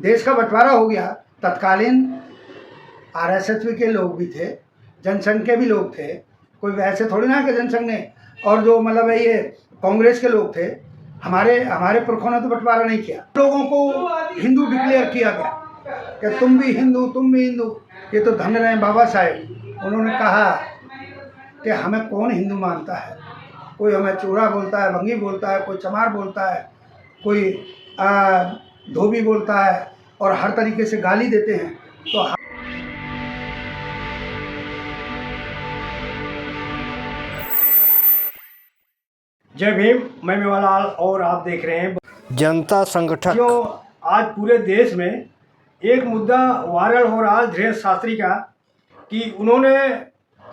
देश का बंटवारा हो गया, तत्कालीन आरएसएस के लोग भी थे, जनसंघ के भी लोग थे, कोई वैसे थोड़ी ना कि जनसंघ ने और जो मतलब ये कांग्रेस के लोग थे, हमारे पुरखों ने तो बंटवारा नहीं किया। लोगों को हिंदू डिक्लेयर किया गया कि तुम भी हिंदू, तुम भी हिंदू। ये तो धन्य रहे बाबा साहेब, उन्होंने कहा कि हमें कौन हिंदू मानता है। कोई हमें चूड़ा बोलता है, भंगी बोलता है, कोई चमार बोलता है, कोई धोबी बोलता है और हर तरीके से गाली देते हैं। तो जय भीम, मैं मेवालाल और आप देख रहे हैं जनता संगठन। जो आज पूरे देश में एक मुद्दा वायरल हो रहा है धीरेन्द्र शास्त्री का, कि उन्होंने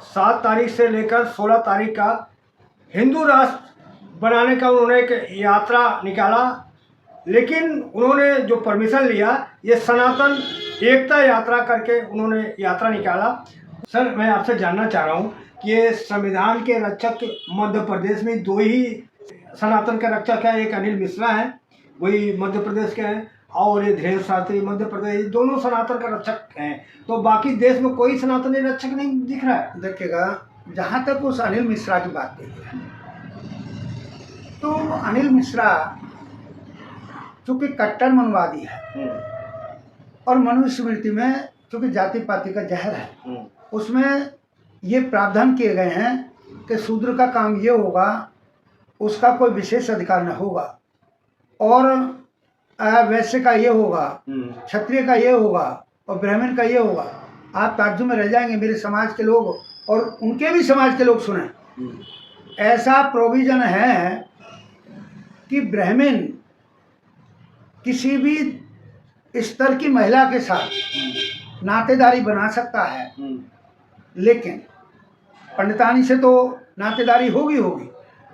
7 तारीख से लेकर 16 तारीख का हिंदू राष्ट्र बनाने का उन्होंने एक यात्रा निकाला, लेकिन उन्होंने जो परमिशन लिया ये सनातन एकता यात्रा करके उन्होंने यात्रा निकाला। सर, मैं आपसे जानना चाह रहा हूँ कि ये संविधान के रक्षक मध्य प्रदेश में 2 ही सनातन के रक्षक हैं, एक अनिल मिश्रा हैं, वही मध्य प्रदेश के हैं, और ये धीरेन्द्र शास्त्री मध्य प्रदेश, दोनों सनातन का रक्षक हैं। तो बाकी देश में कोई सनातनी रक्षक नहीं दिख रहा है। देखिएगा, जहाँ तक उस अनिल मिश्रा की बात कही है, तो अनिल मिश्रा चूँकि कट्टर मनवादी है और मनुस्मृति में चूँकि जाति पाति का जहर है, उसमें ये प्रावधान किए गए हैं कि शूद्र का काम ये होगा, उसका कोई विशेष अधिकार न होगा, और वैश्य का ये होगा, क्षत्रिय का ये होगा और ब्राह्मण का ये होगा। आप ताज्जुब में रह जाएंगे, मेरे समाज के लोग और उनके भी समाज के लोग सुने। ऐसा प्रोविजन है कि ब्राह्मण किसी भी स्तर की महिला के साथ नातेदारी बना सकता है, लेकिन पंडितानी से तो नातेदारी होगी,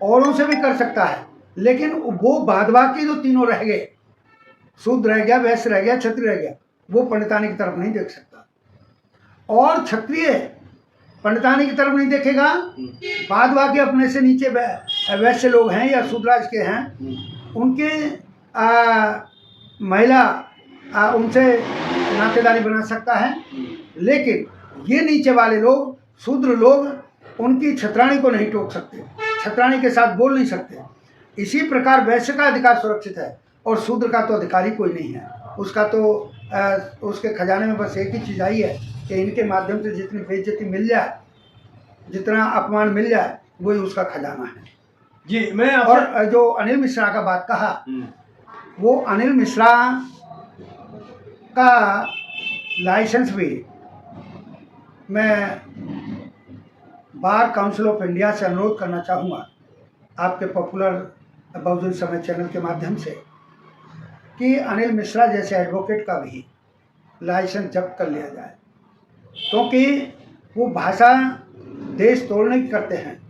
औरों से भी कर सकता है, लेकिन वो बाद बाकी जो तीनों रह गए, शूद्र रह गया, वैश्य रह गया, क्षत्रिय रह गया, वो पंडितानी की तरफ नहीं देख सकता। और क्षत्रिय पंडितानी की तरफ नहीं देखेगा, बाद बाकी अपने से नीचे वैश्य लोग हैं या शूद्राज के हैं, उनके महिला उनसे नातेदारी बना सकता है, लेकिन ये नीचे वाले लोग, शूद्र लोग, उनकी छत्राणी को नहीं टोक सकते, छत्राणी के साथ बोल नहीं सकते। इसी प्रकार वैश्य का अधिकार सुरक्षित है और शूद्र का तो अधिकार ही कोई नहीं है। उसका तो उसके खजाने में बस एक ही चीज़ आई है कि इनके माध्यम से जितनी बेइज्जती मिल जाए, जितना अपमान मिल जाए, वही उसका खजाना है जी। मैं और जो अनिल मिश्रा का बात कहा, वो अनिल मिश्रा का लाइसेंस भी मैं बार काउंसिल ऑफ इंडिया से अनुरोध करना चाहूँगा, आपके पॉपुलर बहुजन समय चैनल के माध्यम से, कि अनिल मिश्रा जैसे एडवोकेट का भी लाइसेंस जब्त कर लिया जाए, क्योंकि वो भाषा देश तोड़ने की करते हैं,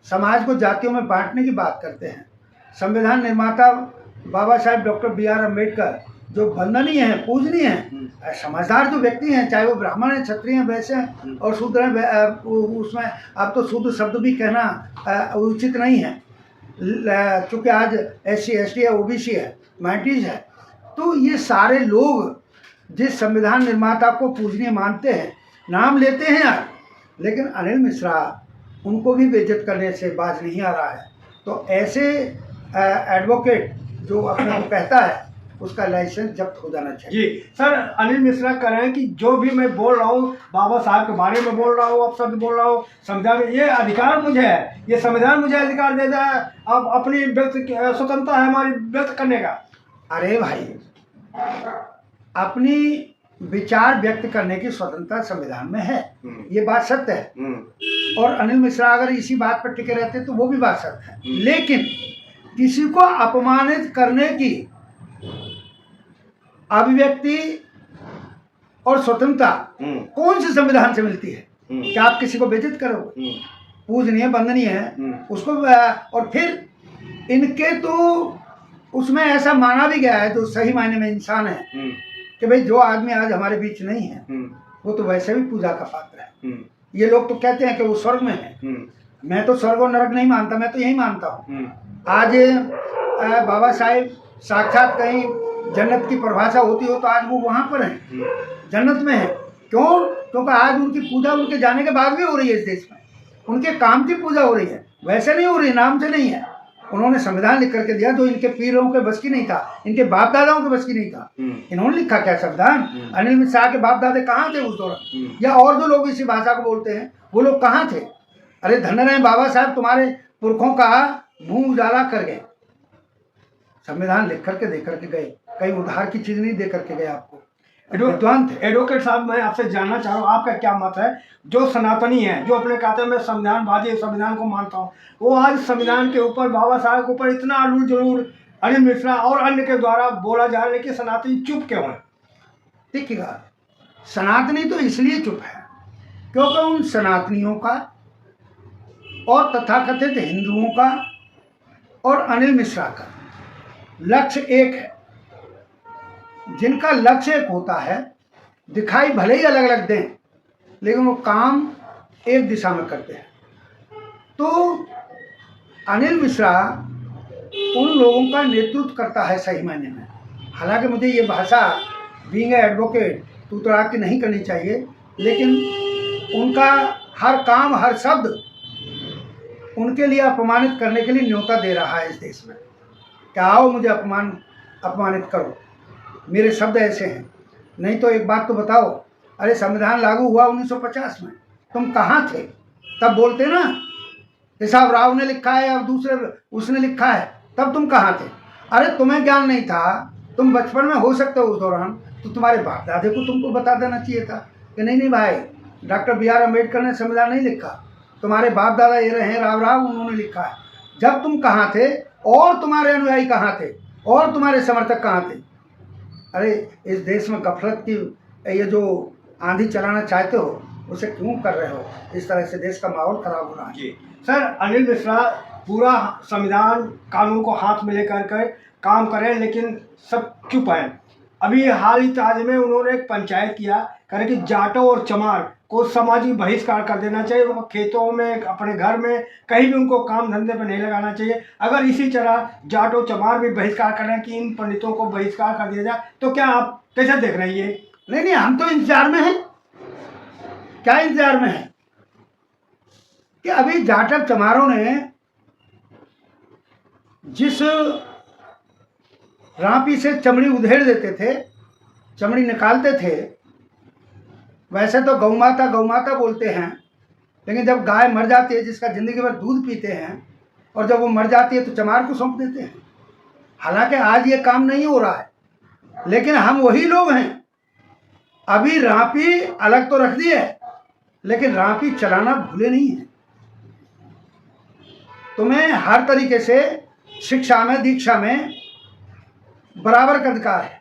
समाज को जातियों में बांटने की बात करते हैं। संविधान निर्माता बाबा साहेब डॉक्टर BR अम्बेडकर जो वंदनीय हैं, पूजनीय हैं, समझदार जो व्यक्ति हैं, चाहे वो ब्राह्मण हैं, क्षत्रिय हैं, वैश्य हैं और शूद्र हैं, उसमें अब तो शूद्र शब्द भी कहना उचित नहीं है, चूँकि आज SC ST है, OBC है, माइनॉरिटीज है। तो ये सारे लोग जिस संविधान निर्माता को पूजनीय मानते हैं, नाम लेते हैं यार, लेकिन अनिल मिश्रा उनको भी बेइज्जत करने से बाज नहीं आ रहा है। तो ऐसे एडवोकेट जो अपने को कहता है, उसका लाइसेंस जब्त हो जाना चाहिए। जी सर, अनिल मिश्रा कह रहे हैं कि जो भी मैं बोल रहा हूँ, बाबा साहब के बारे में बोल रहा हूँ, अपशब्द बोल रहा हूँ, संविधान में ये अधिकार मुझे है, ये संविधान मुझे अधिकार देता है, अब अपनी व्यक्त स्वतंत्रता है हमारी व्यक्त करने का। अरे भाई, अपनी विचार व्यक्त करने की स्वतंत्रता संविधान में है, ये बात सत्य है। और अनिल मिश्रा अगर इसी बात पर टिके रहते तो वो भी बात सत्य है, लेकिन किसी को अपमानित करने की अभिव्यक्ति और स्वतंत्रता कौन से संविधान से मिलती है? क्या आप किसी को बेइज्जत करोगे? पूजनीय वंदनीय है उसको, और फिर इनके तो उसमें ऐसा माना भी गया है, जो सही मायने में इंसान है, कि भाई जो आदमी आज हमारे बीच नहीं है वो तो वैसे भी पूजा का पात्र है। ये लोग तो कहते हैं कि वो स्वर्ग में है, मैं तो स्वर्ग और नरक नहीं मानता, मैं तो यही मानता हूँ। आज बाबा साहेब साक्षात कहीं जन्नत की परिभाषा होती हो तो आज वो वहाँ पर हैं, जन्नत में है। क्यों? क्योंकि आज उनकी पूजा उनके जाने के बाद भी हो रही है इस देश में। उनके काम की पूजा हो रही है, वैसे नहीं हो रही, नाम से नहीं है। उन्होंने संविधान लिख करके दिया जो इनके पीरों के बस की नहीं था, इनके बाप दादाओं के बस की नहीं था। इन्होंने लिखा क्या संविधान? अनिल मिश्रा के बाप दादे कहाँ थे उस दौरान, या और जो लोग इसी भाषा को बोलते हैं वो लोग कहाँ थे? अरे धन्य रहे बाबा साहब, तुम्हारे पुरखों का मुंह उजाला कर गए, संविधान लिख करके दे करके गए, कहीं उधार की चीज नहीं दे करके गए आपको। विद्वान थे। एडवोकेट साहब, मैं आपसे जानना चाह रहा हूँ आपका क्या मत है, जो सनातनी है, जो अपने कहते हैं मैं संविधानवादी संविधान को मानता हूँ, वो आज संविधान के ऊपर, बाबा साहब के ऊपर इतना अड़ूल जरूर अनिल मिश्रा और अन्य के द्वारा बोला जा रहा है कि सनातनी चुप क्यों है? देखिएगा, सनातनी तो इसलिए चुप है क्योंकि उन सनातनियों का और तथाकथित हिंदुओं का और अनिल मिश्रा का लक्ष्य एक है। जिनका लक्ष्य एक होता है, दिखाई भले ही अलग अलग दें लेकिन वो काम एक दिशा में करते हैं। तो अनिल मिश्रा उन लोगों का नेतृत्व करता है सही मायने में। हालांकि मुझे ये भाषा बीइंग एडवोकेट तूतड़ा की नहीं करनी चाहिए, लेकिन उनका हर काम हर शब्द उनके लिए अपमानित करने के लिए न्योता दे रहा है इस देश में। क्या आओ मुझे अपमानित करो, मेरे शब्द ऐसे हैं। नहीं तो एक बात तो बताओ, अरे संविधान लागू हुआ 1950 में, तुम कहाँ थे? तब बोलते ना हिसाब राव ने लिखा है और दूसरे उसने लिखा है, तब तुम कहाँ थे? अरे तुम्हें ज्ञान नहीं था, तुम बचपन में हो सकते हो उस दौरान, तो तुम्हारे बाप दादे को तुमको बता देना चाहिए था कि नहीं भाई, डॉक्टर B.R. अम्बेडकर ने संविधान नहीं लिखा, तुम्हारे बाप दादा ये रहे राव उन्होंने लिखा है। जब तुम कहाँ थे और तुम्हारे अनुयायी कहाँ थे और तुम्हारे समर्थक कहाँ थे? अरे इस देश में गफलत की ये जो आंधी चलाना चाहते हो उसे क्यों कर रहे हो? इस तरह से देश का माहौल खराब हो रहा है। जी सर, अनिल मिश्रा पूरा संविधान कानून को हाथ में लेकर के काम करें लेकिन सब चुप है। अभी हाल ही ताज में उन्होंने एक पंचायत किया करे कि जाटों और चमार को सामाजिक बहिष्कार कर देना चाहिए, उनको खेतों में अपने घर में कहीं भी उनको काम धंधे पर नहीं लगाना चाहिए। अगर इसी तरह जाटों चमार भी बहिष्कार करें कि इन पंडितों को बहिष्कार कर दिया जाए, तो क्या आप कैसे देख रहे हैं ये? नहीं, हम तो इंतजार में हैं। क्या इंतजार में है कि अभी जाटव चमारों ने जिस रापी से चमड़ी उधेड़ देते थे, चमड़ी निकालते थे, वैसे तो गौ माता बोलते हैं, लेकिन जब गाय मर जाती है, जिसका जिंदगी भर दूध पीते हैं, और जब वो मर जाती है तो चमार को सौंप देते हैं। हालांकि आज ये काम नहीं हो रहा है, लेकिन हम वही लोग हैं। अभी रापी अलग तो रख दी है, लेकिन रापी चलाना भूले नहीं है। तुम्हें हर तरीके से शिक्षा में, दीक्षा में बराबर का अधिकार है।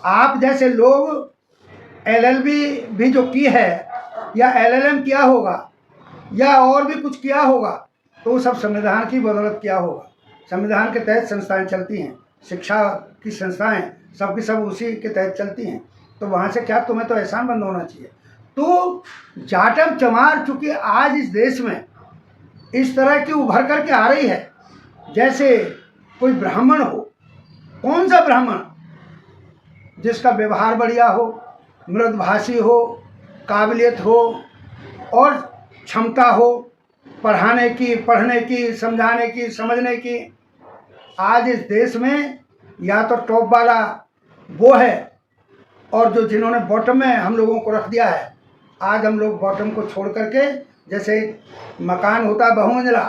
आप जैसे लोग LLB भी जो की है, या LLM किया होगा, या और भी कुछ किया होगा, तो वो सब संविधान की बदौलत किया होगा। संविधान के तहत संस्थाएं चलती हैं, शिक्षा की संस्थाएं सबकी सब उसी के तहत चलती हैं। तो वहाँ से क्या, तुम्हें तो एहसान बंद होना चाहिए। तो जाटव चमार चूंकि आज इस देश में इस तरह की उभर करके आ रही है, जैसे कोई ब्राह्मण हो। कौन सा ब्राह्मण? जिसका व्यवहार बढ़िया हो, मृदभाषी हो, काबिलियत हो और क्षमता हो पढ़ाने की, समझाने की, समझने की। आज इस देश में या तो टॉप वाला वो है, और जो जिन्होंने बॉटम में हम लोगों को रख दिया है। आज हम लोग बॉटम को छोड़ करके, जैसे मकान होता है बहुमंजिला,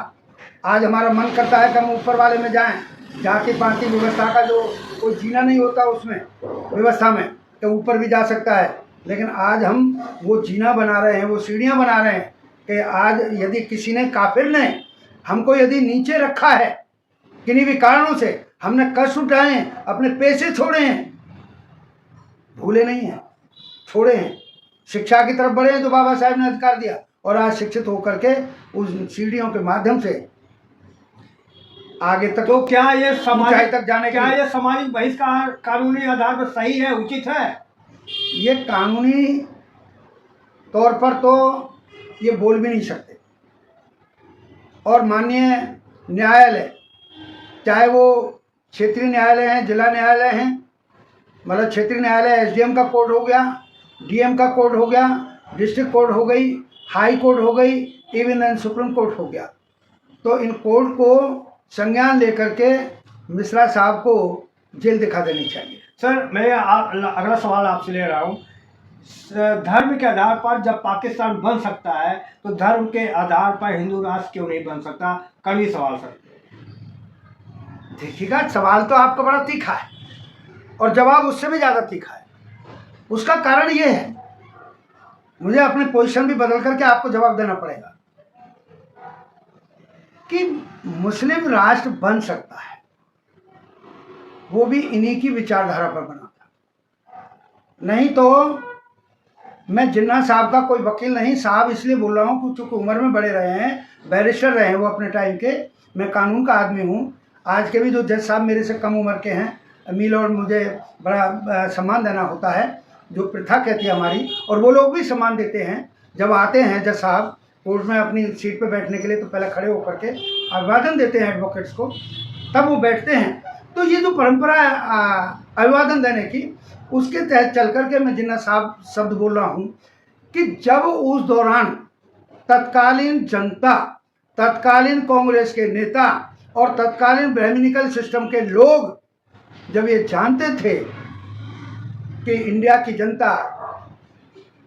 आज हमारा मन करता है कि हम ऊपर वाले में जाएं, जाति पाति व्यवस्था का जो कोई जीना नहीं होता उसमें व्यवस्था में, तो ऊपर भी जा सकता है। लेकिन आज हम वो जीना बना रहे हैं, वो सीढ़ियाँ बना रहे हैं कि आज यदि किसी ने, काफिर ने हमको यदि नीचे रखा है किन्हीं भी कारणों से, हमने कष्ट उठाए हैं, अपने पैसे छोड़े हैं, भूले नहीं हैं, छोड़े हैं, शिक्षा की तरफ बढ़े हैं जो बाबा साहब ने अधिकार दिया, और आज शिक्षित होकर के उस सीढ़ियों के माध्यम से आगे तक, तो क्या ये समाज तक जाने, क्या ये सामाजिक बहिष्कार कानूनी आधार पर सही है, उचित है? ये कानूनी तौर पर तो ये बोल भी नहीं सकते। और माननीय न्यायालय, चाहे वो क्षेत्रीय न्यायालय हैं, जिला न्यायालय हैं, मतलब क्षेत्रीय न्यायालय एसडीएम का कोर्ट हो गया, डीएम का कोर्ट हो गया, डिस्ट्रिक्ट कोर्ट हो गई, हाई कोर्ट हो गई, इवन एंड सुप्रीम कोर्ट हो गया। तो इन कोर्ट को संज्ञान लेकर के मिश्रा साहब को जेल दिखा देनी चाहिए। सर मैं अगला सवाल आपसे ले रहा हूँ, धर्म के आधार पर जब पाकिस्तान बन सकता है तो धर्म के आधार पर हिंदू राष्ट्र क्यों नहीं बन सकता? कड़वी सवाल सर। देखिएगा, सवाल तो आपका बड़ा तीखा है और जवाब उससे भी ज़्यादा तीखा है। उसका कारण ये है, मुझे अपने पोजीशन भी बदल करके आपको जवाब देना पड़ेगा कि मुस्लिम राष्ट्र बन सकता है, वो भी इन्हीं की विचारधारा पर बना था। नहीं तो मैं जिन्ना साहब का कोई वकील नहीं, साहब इसलिए बोल रहा हूँ चूँकि उम्र में बड़े रहे हैं, बैरिस्टर रहे हैं वो अपने टाइम के। मैं कानून का आदमी हूँ। आज के भी जो जज साहब मेरे से कम उम्र के हैं, मील और मुझे बड़ा सम्मान देना होता है, जो प्रथा कहती है हमारी, और वो लोग भी सम्मान देते हैं। जब आते हैं जज साहब कोर्ट में अपनी सीट पे बैठने के लिए तो पहले खड़े होकर के अभिवादन देते हैं एडवोकेट्स को, तब वो बैठते हैं। तो ये जो परंपरा है अभिवादन देने की, उसके तहत चल करके मैं जिन्ना साहब शब्द बोल रहा हूँ कि जब उस दौरान तत्कालीन जनता, तत्कालीन कांग्रेस के नेता और तत्कालीन ब्राह्मणिकल सिस्टम के लोग जब ये जानते थे कि इंडिया की जनता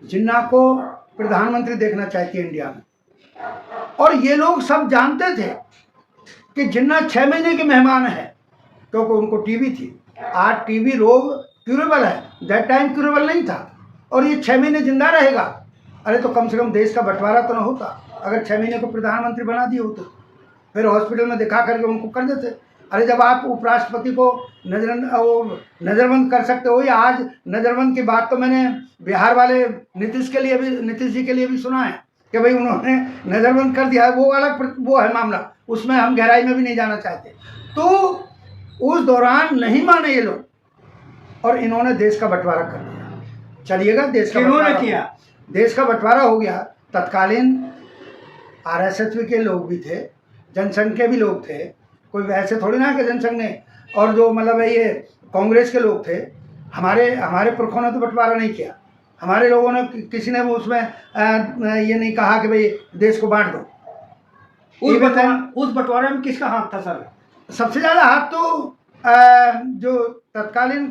जिन्ना को प्रधानमंत्री देखना चाहती है इंडिया में, और ये लोग सब जानते थे कि जिन्ना 6 महीने के मेहमान है, क्योंकि उनको टीबी थी। आज टीबी रोग क्यूरेबल है, दैट टाइम क्यूरेबल नहीं था, और ये 6 महीने जिंदा रहेगा। अरे तो कम से कम देश का बंटवारा तो ना होता अगर 6 महीने को प्रधानमंत्री बना दिए होते, फिर हॉस्पिटल में दिखा करके उनको कर देते। अरे जब आप उपराष्ट्रपति को नज़रबंद कर सकते हो, या आज नज़रबंद की बात तो मैंने बिहार वाले नीतीश जी के लिए भी सुना है कि भाई उन्होंने नज़रबंद कर दिया है, वो अलग वो है मामला, उसमें हम गहराई में भी नहीं जाना चाहते। तो उस दौरान नहीं माने ये लोग, और इन्होंने देश का बंटवारा कर दिया। चलिएगा, देश का बंटवारा किया, देश का बंटवारा हो गया। तत्कालीन आरएसएस के लोग भी थे, जनसंघ के भी लोग थे, कोई वैसे थोड़ी ना कि जनसंघ ने और जो मतलब ये कांग्रेस के लोग थे। हमारे पुरखों ने तो बंटवारा नहीं किया, हमारे लोगों ने, किसी ने उसमें ये नहीं कहा कि भाई देश को बांट दो। उस बंटवारे में किसका हाथ था सर? सबसे ज़्यादा हाथ तो जो तत्कालीन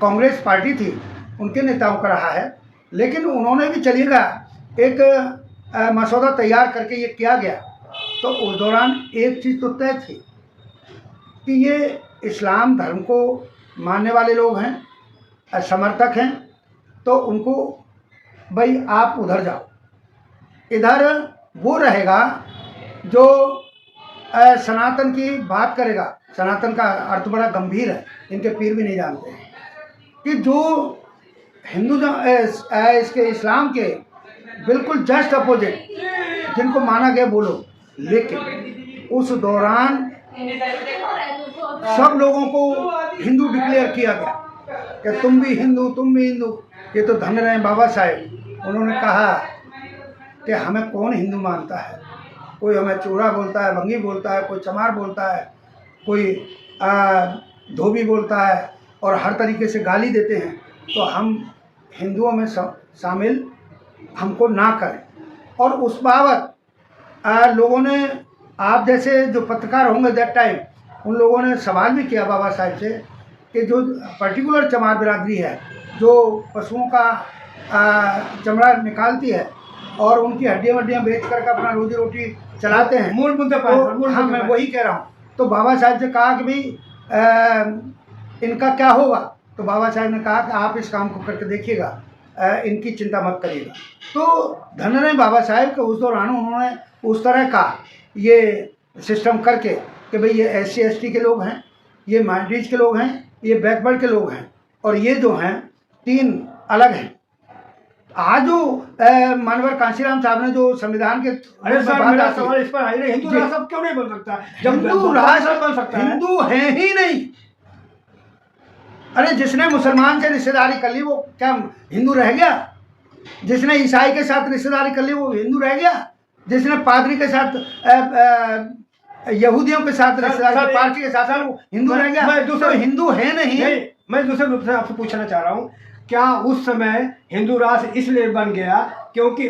कांग्रेस पार्टी थी उनके नेताओं का रहा है। लेकिन उन्होंने भी, चलिएगा, एक मसौदा तैयार करके ये किया गया, तो उस दौरान एक चीज़ तो तय थी कि ये इस्लाम धर्म को मानने वाले लोग हैं, समर्थक हैं, तो उनको भाई आप उधर जाओ, इधर वो रहेगा जो सनातन की बात करेगा। सनातन का अर्थ बड़ा गंभीर है, इनके पीर भी नहीं जानते हैं कि जो हिंदू इसके इस्लाम के बिल्कुल जस्ट अपोजिट जिनको माना गया वो लोग। लेकिन उस दौरान सब लोगों को हिंदू डिक्लेयर किया गया कि तुम भी हिंदू, तुम भी हिंदू। ये तो धन्य रहे बाबा साहेब, उन्होंने कहा कि हमें कौन हिंदू मानता है। कोई हमें चूड़ा बोलता है, भंगी बोलता है, कोई चमार बोलता है, कोई धोबी बोलता है, और हर तरीके से गाली देते हैं, तो हम हिंदुओं में शामिल हमको ना करें। और उस बाबत लोगों ने, आप जैसे जो पत्रकार होंगे दैट टाइम, उन लोगों ने सवाल भी किया बाबा साहब से कि जो पर्टिकुलर चमार बिरादरी है जो पशुओं का चमड़ा निकालती है और उनकी हड्डियाँ बेच करके अपना रोजी रोटी चलाते हैं, मूल मुद्दे पर हाँ, मैं वही कह रहा हूँ। तो बाबा साहब से कहा कि भाई इनका क्या होगा, तो बाबा साहब ने कहा कि आप इस काम को करके देखिएगा, इनकी चिंता मत करिएगा। तो धन्य बाबा साहब के उस दौरान उन्होंने उस तरह का ये सिस्टम करके कि भाई ये SC ST के लोग हैं, ये माइनॉरिटीज के लोग हैं, ये बैकवर्ड के लोग हैं, और ये जो हैं 3 अलग हैं। आज जो मानवर कांशीराम साहब ने जो संविधान के, अरे सर मेरा सवाल इस पर आई रही, हिंदू राष्ट्र क्यों नहीं बन सकता? जब हिंदू राष्ट्र बन सकता है, हिंदू है ही नहीं। अरे जिसने मुसलमान से रिश्तेदारी कर ली वो क्या हिंदू रह गया? जिसने ईसाई के साथ रिश्तेदारी कर ली वो हिंदू रह गया? जिसने पादरी के साथ यहूदियों के साथ रिश्तेदारी, पारसी के साथ वो हिंदू रह गया, मैं दूसरा तो हिंदू है नहीं। मैं दूसरे रूप से आपसे पूछना चाह रहा हूँ, क्या उस समय हिंदू राष्ट्र इसलिए बन गया क्योंकि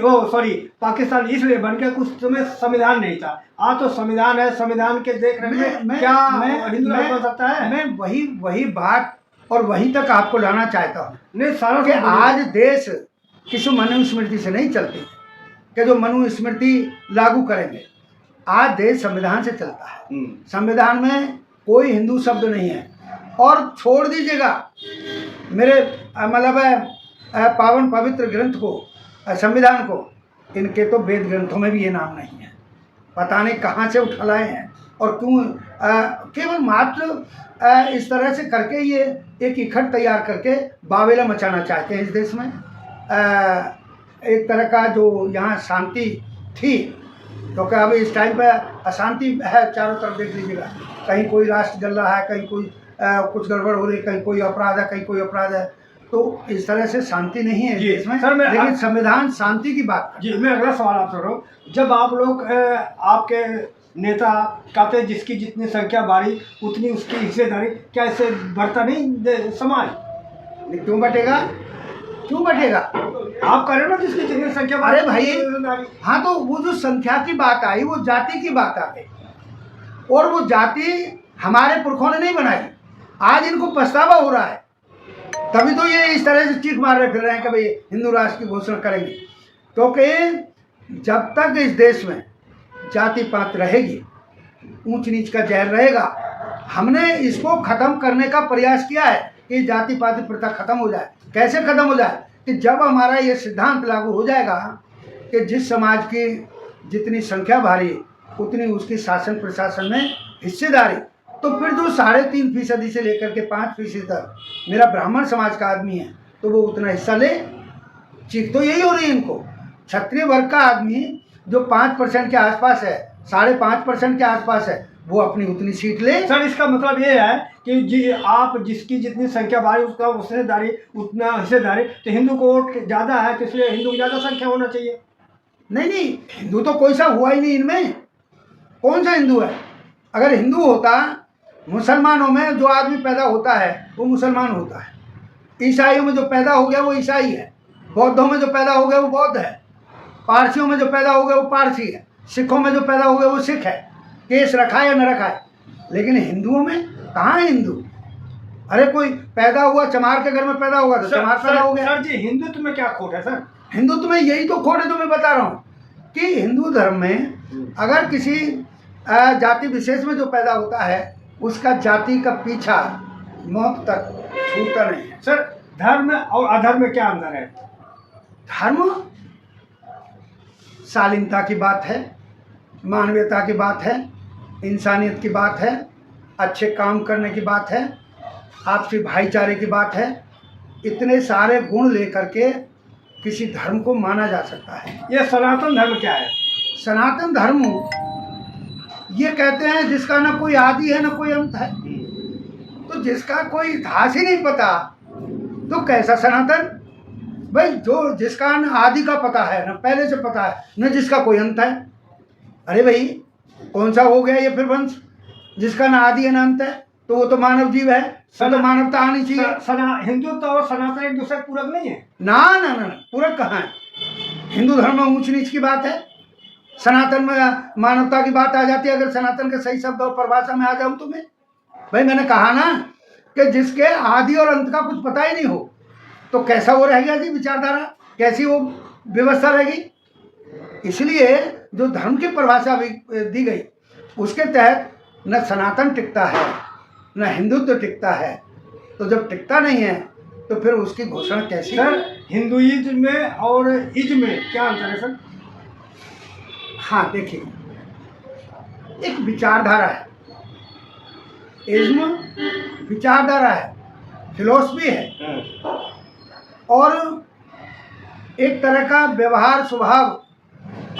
पाकिस्तान इसलिए बन गया, कुछ समय संविधान नहीं था। आज तो संविधान है, संविधान के देख रहे हैं, क्या हिंदू राष्ट्र बन सकता है? मैं वही बात और वहीं तक आपको लाना चाहता हूँ। नहीं, सारा कि आज देश किसी मनुस्मृति से नहीं चलती कि जो मनुस्मृति लागू करेंगे। आज देश संविधान से चलता है। संविधान में कोई हिंदू शब्द नहीं है। और छोड़ दीजिएगा मेरे मतलब पावन पवित्र ग्रंथ को, संविधान को, इनके तो वेद ग्रंथों में भी ये नाम नहीं है। पता नहीं कहाँ से उठा लाए हैं और क्यों केवल मात्र इस तरह से करके ये एक इकट्ठ तैयार करके बावेला मचाना चाहते हैं इस देश में। एक तरह का जो यहाँ शांति थी, क्योंकि अब इस टाइम पे अशांति है चारों तरफ। देख लीजिएगा, कहीं कोई राष्ट्र जल रहा है, कहीं कोई कुछ गड़बड़ हो रही है, कहीं कोई अपराध है, कहीं कोई अपराध है। तो इस तरह से शांति नहीं है जी, इसमें। सर, लेकिन संविधान शांति की बात है। जी, मैं अगला सवाल आपसे करूँ। जब आप लोग आपके नेता कहते हैं जिसकी जितनी संख्या बारी उतनी उसकी हिस्सेदारी, क्या इससे बढ़ता नहीं समाज? क्यों बटेगा? क्यों बटेगा? आप कह रहे हो ना जिसकी जितनी संख्या अरे भाई, हाँ, तो वो जो संख्या की बात आई वो जाति की बात आ गई, और वो जाति हमारे पुरखों ने नहीं बनाई। आज इनको पछतावा हो रहा है, तभी तो ये इस तरह से चीख मार रहे फिर रहे हैं कि भाई हिंदू राष्ट्र की घोषणा करेंगे। क्योंकि जब तक इस देश में जाति पात रहेगी, ऊंच नीच का जहर रहेगा, हमने इसको खत्म करने का प्रयास किया है कि जाति पाति प्रथा खत्म हो जाए। कैसे खत्म हो जाए? कि जब हमारा ये सिद्धांत लागू हो जाएगा कि जिस समाज की जितनी संख्या भारी उतनी उसकी शासन प्रशासन में हिस्सेदारी, तो फिर जो 3.5% से लेकर के 5% तक मेरा ब्राह्मण समाज का आदमी है तो वो उतना हिस्सा ले। चीख तो यही हो रही है इनको। क्षत्रिय वर्ग का आदमी जो 5% के आसपास है, 5.5% के आसपास है, वो अपनी उतनी सीट ले। सर, इसका मतलब ये है कि जी आप जिसकी जितनी संख्या बारी उसका उतना हिस्सेदारी, तो हिंदू को वोट ज़्यादा है तो इसलिए हिंदू की ज़्यादा संख्या होना चाहिए। नहीं, हिंदू तो कोई सा हुआ ही नहीं इनमें। कौन सा हिंदू है? अगर हिंदू होता, मुसलमानों में जो आदमी पैदा होता है वो मुसलमान होता है, ईसाइयों में जो पैदा हो गया वो ईसाई है, बौद्धों में जो पैदा हो गया वो बौद्ध है, पारसियों में जो पैदा हो गया वो पारसी है, सिखों में जो पैदा हो गया वो सिख है, केस रखा है या न रखा है। लेकिन हिंदुओं में कहाँ है हिंदू? अरे कोई पैदा हुआ चमार के घर में पैदा होगा तो चमार पैदा हो गया। सर जी, हिंदुत्व में क्या खोट है सर? हिंदुत्व में यही तो खोट है जो मैं बता रहा हूँ कि हिंदू धर्म में अगर किसी जाति विशेष में जो पैदा होता है उसका जाति का पीछा मौत तक छूटता नहीं है। सर, धर्म और अधर्म में क्या अंतर है? धर्म शालीनता की बात है, मानवीयता की बात है, इंसानियत की बात है, अच्छे काम करने की बात है, आपसी भाईचारे की बात है। इतने सारे गुण लेकर के किसी धर्म को माना जा सकता है। ये सनातन धर्म क्या है? सनातन धर्म ये कहते हैं जिसका ना कोई आदि है ना कोई अंत है। तो जिसका कोई इतिहास ही नहीं पता तो कैसा सनातन? भाई जो जिसका न आदि का पता है, न पहले से पता है, न जिसका कोई अंत है। अरे भाई कौन सा हो गया ये फिर वंश जिसका ना आदि है ना अंत है? तो वो तो मानव जीव है, तो मानवता आनी चाहिए। हिंदुत्व और सनातन एक दूसरे पूरक नहीं है। ना ना ना, पूरक कहाँ है? हिंदू धर्म में ऊंच नीच की बात है, सनातन में मानवता की बात आ जाती है। अगर सनातन के सही शब्द और परिभाषा में आ जाऊं तो मैं, भाई मैंने कहा ना कि जिसके आदि और अंत का कुछ पता ही नहीं हो तो कैसा वो रह गया जी विचारधारा, कैसी वो व्यवस्था रहेगी। इसलिए जो धर्म की परिभाषा दी गई उसके तहत न सनातन टिकता है न हिंदुत्व टिकता है। तो जब टिकता नहीं है तो फिर उसकी घोषणा कैसी? सर, हिंदुइज्म में और इज्म में क्या अंतर है सर? हाँ देखिए, एक विचारधारा है, इज्म विचारधारा है, फिलॉसफी है, और एक तरह का व्यवहार स्वभाव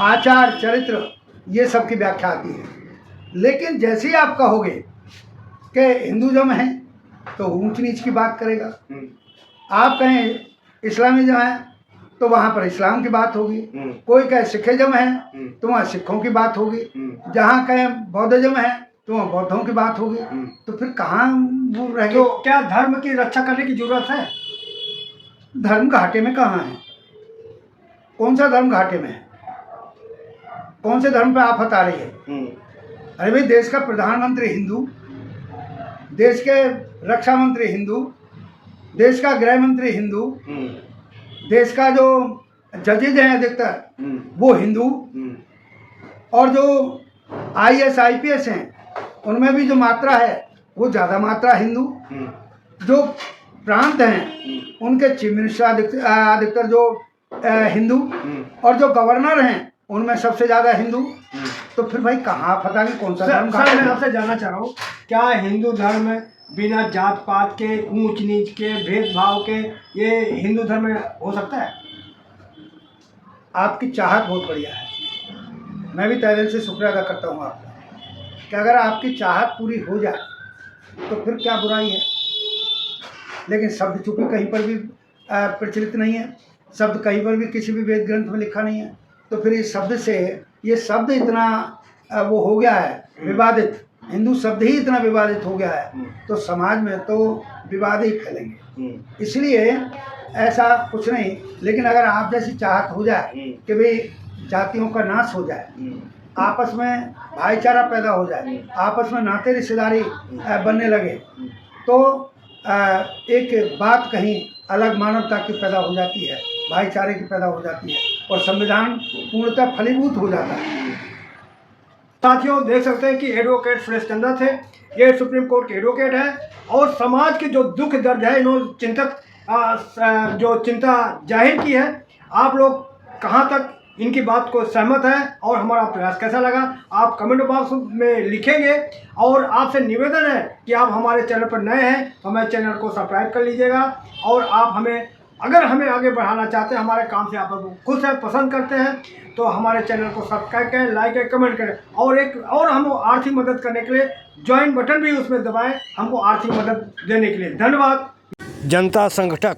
आचार चरित्र ये सब की व्याख्या आती है। लेकिन जैसे ही आप कहोगे कि हिंदुज़म है तो ऊंच नीच की बात करेगा, आप कहें इस्लामिज़म है तो वहाँ पर इस्लाम की बात होगी, कोई कहे सिखिज्म है तो वहाँ सिखों की बात होगी, जहाँ कहे बौद्धिज्म है तो वहाँ बौद्धों की बात होगी। तो फिर कहाँ वो रह तो गए? क्या धर्म की रक्षा करने की जरूरत है? धर्म घाटे में कहाँ है? कौन सा धर्म घाटे में है? कौन से धर्म पे आफत आ रही है? अरे भाई, देश का प्रधानमंत्री हिंदू, देश के रक्षा मंत्री हिंदू, देश का गृह मंत्री हिंदू, देश का जो जजेज हैं अधिकतर वो हिंदू, और जो IAS IPS हैं उनमें भी जो मात्रा है वो ज़्यादा मात्रा हिंदू। जो प्रांत हैं उनके चीफ मिनिस्टर अधिकतर जो हिंदू, और जो गवर्नर हैं उनमें सबसे ज़्यादा हिंदू। तो फिर भाई कहाँ पता कि कौन सा धर्म? सर मैं आपसे जानना चाह रहा हूँ, क्या हिंदू धर्म बिना जात पात के, ऊंच नीच के, भेदभाव के ये हिंदू धर्म हो सकता है? आपकी चाहत बहुत बढ़िया है, मैं भी तहे दिल से शुक्रिया अदा करता हूँ आपका कि अगर आपकी चाहत पूरी हो जाए तो फिर क्या बुराई है। लेकिन शब्द चूंकि कहीं पर भी प्रचलित नहीं है, शब्द कहीं पर भी किसी भी वेद ग्रंथ में लिखा नहीं है, तो फिर ये शब्द इतना वो हो गया है विवादित, हिंदू शब्द ही इतना विवादित हो गया है, तो समाज में तो विवाद ही फैलेंगे। इसलिए ऐसा कुछ नहीं, लेकिन अगर आप जैसी चाहत हो जाए कि भाई जातियों का नाश हो जाए, आपस में भाईचारा पैदा हो जाए, आपस में नाते रिश्तेदारी बनने लगे, तो एक बात कहीं अलग मानवता की पैदा हो जाती है, भाईचारे की पैदा हो जाती है, और संविधान पूर्णतः फलीभूत हो जाता है। साथियों देख सकते हैं कि एडवोकेट सुरेश चंद्रा थे, ये सुप्रीम कोर्ट के एडवोकेट हैं, और समाज के जो दुख दर्द है इन्होंने जो चिंता जाहिर की है। आप लोग कहाँ तक इनकी बात को सहमत है और हमारा प्रयास कैसा लगा, आप कमेंट बॉक्स में लिखेंगे। और आपसे निवेदन है कि आप हमारे चैनल पर नए हैं तो हमारे चैनल को सब्सक्राइब कर लीजिएगा, और आप अगर हमें आगे बढ़ाना चाहते हैं, हमारे काम से आप खुश हैं, पसंद करते हैं, तो हमारे चैनल को सब्सक्राइब करें, लाइक करें, कमेंट करें, और हम आर्थिक मदद करने के लिए ज्वाइन बटन भी उसमें दबाएं, हमको आर्थिक मदद देने के लिए। धन्यवाद। जनता संगठक